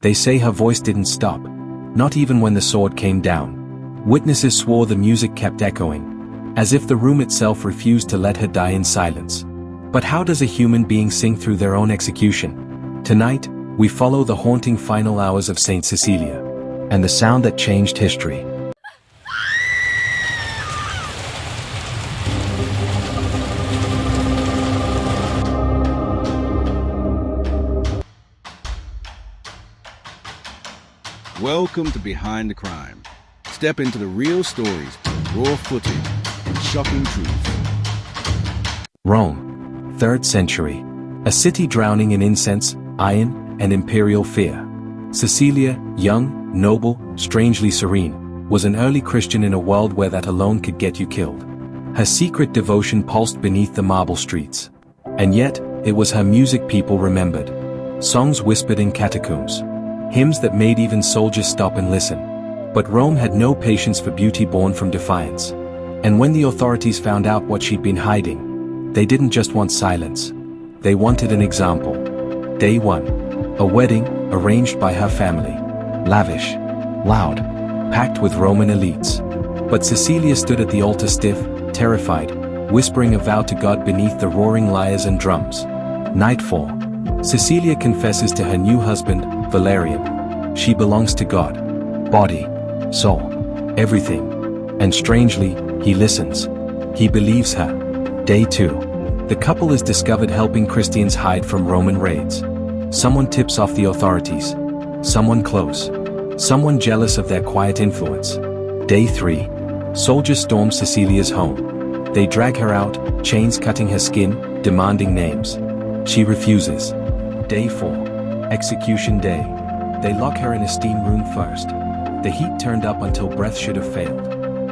They say her voice didn't stop, not even when the sword came down. Witnesses swore the music kept echoing, as if the room itself refused to let her die in silence. But how does a human being sing through their own execution? Tonight, we follow the haunting final hours of Saint Cecilia, and the sound that changed history. Welcome to Behind the Crime. Step into the real stories, raw footage, and shocking truths. Rome, 3rd century. A city drowning in incense, iron, and imperial fear. Cecilia, young, noble, strangely serene, was an early Christian in a world where that alone could get you killed. Her secret devotion pulsed beneath the marble streets. And yet, it was her music people remembered. Songs whispered in catacombs. Hymns that made even soldiers stop and listen. But Rome had no patience for beauty born from defiance. And when the authorities found out what she'd been hiding, they didn't just want silence. They wanted an example. Day 1. A wedding, arranged by her family. Lavish. Loud. Packed with Roman elites. But Cecilia stood at the altar stiff, terrified, whispering a vow to God beneath the roaring lyres and drums. Nightfall. Cecilia confesses to her new husband, Valerian. She belongs to God. Body, soul, everything. And strangely, he listens. He believes her. Day 2. The couple is discovered helping Christians hide from Roman raids. Someone tips off the authorities. Someone close. Someone jealous of their quiet influence. Day 3. Soldiers storm Cecilia's home. They drag her out, chains cutting her skin, demanding names. She refuses. Day 4. Execution day. They lock her in a steam room first. The heat turned up until breath should have failed.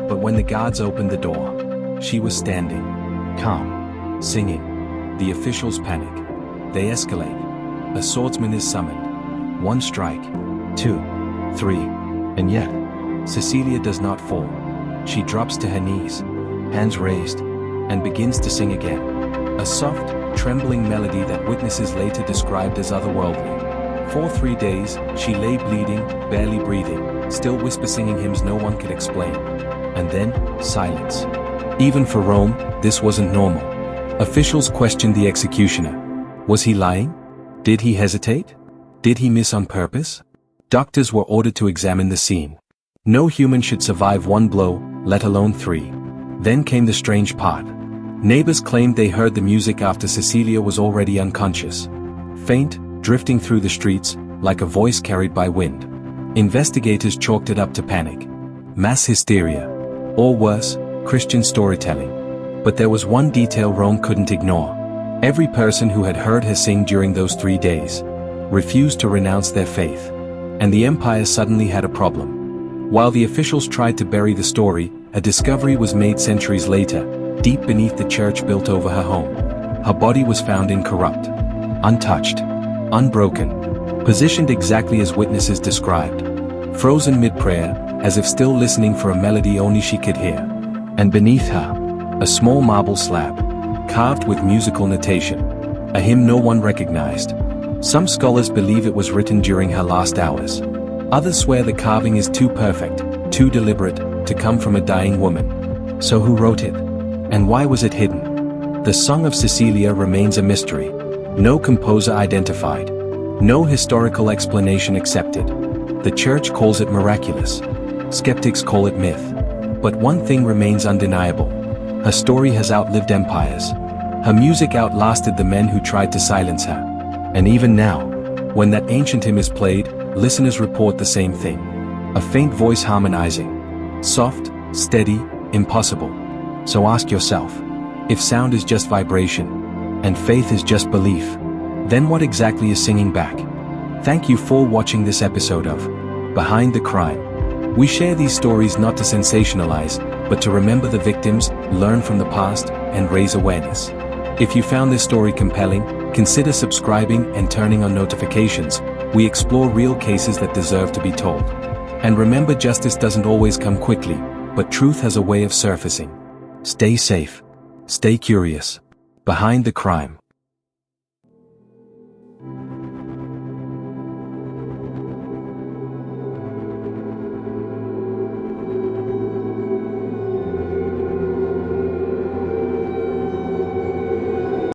But when the guards opened the door, she was standing, calm, singing. The officials panic. They escalate. A swordsman is summoned. 1 strike, 2, 3, and yet, Cecilia does not fall. She drops to her knees, hands raised, and begins to sing again. A soft, trembling melody that witnesses later described as otherworldly. For 3 days, she lay bleeding, barely breathing, still whisper singing hymns no one could explain. And then, silence. Even for Rome, this wasn't normal. Officials questioned the executioner. Was he lying? Did he hesitate? Did he miss on purpose? Doctors were ordered to examine the scene. No human should survive 1 blow, let alone 3. Then came the strange part. Neighbors claimed they heard the music after Cecilia was already unconscious. Faint, drifting through the streets, like a voice carried by wind. Investigators chalked it up to panic. Mass hysteria. Or worse, Christian storytelling. But there was one detail Rome couldn't ignore. Every person who had heard her sing during those 3 days refused to renounce their faith. And the empire suddenly had a problem. While the officials tried to bury the story, a discovery was made centuries later, deep beneath the church built over her home. Her body was found incorrupt, untouched, unbroken, positioned exactly as witnesses described. Frozen mid-prayer, as if still listening for a melody only she could hear. And beneath her, a small marble slab, carved with musical notation, a hymn no one recognized. Some scholars believe it was written during her last hours. Others swear the carving is too perfect, too deliberate, to come from a dying woman. So who wrote it? And why was it hidden? The Song of Cecilia remains a mystery. No composer identified. No historical explanation accepted. The church calls it miraculous. Skeptics call it myth. But one thing remains undeniable. Her story has outlived empires. Her music outlasted the men who tried to silence her. And even now, when that ancient hymn is played, listeners report the same thing. A faint voice harmonizing. Soft, steady, impossible. So ask yourself, if sound is just vibration, and faith is just belief, then what exactly is singing back? Thank you for watching this episode of Behind the Crime. We share these stories not to sensationalize, but to remember the victims, learn from the past, and raise awareness. If you found this story compelling, consider subscribing and turning on notifications. We explore real cases that deserve to be told. And remember, justice doesn't always come quickly, but truth has a way of surfacing. Stay safe. Stay curious. Behind the Crime.